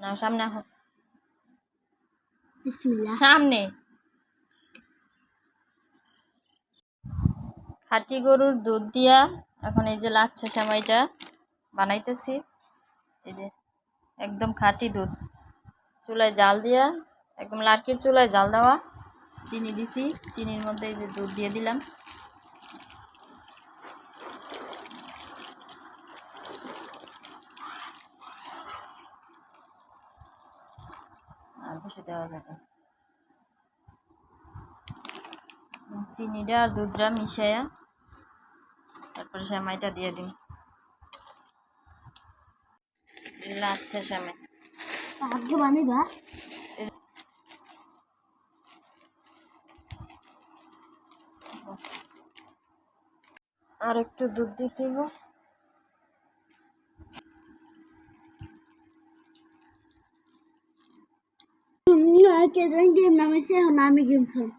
না সামনে আহ, বিসমিল্লাহ। সামনে। খাঁটি গরুর দুধ দিয়া এখন এই যে লাচ্ছা সেমাইটা বানাইতেছি। এই যে একদম খাঁটি দুধ, চুলায় জাল দিয়া, একদম লাড়কির চুলায় জাল দেওয়া। চিনি দিছি, চিনির মধ্যে এই যে দুধ দিয়ে দিলাম। আর বেশি দেওয়া যাবে। চিনিটা আর দুধটা মিশাইয়া তারপরে সেমাইটা দিয়ে দিই। লাচ্ছা সেমাই আগে বানাইবা। আর একটু দুধ দিতে হবে। কে জানি গেম নামাইছে, এখন আমি গেম খেলব।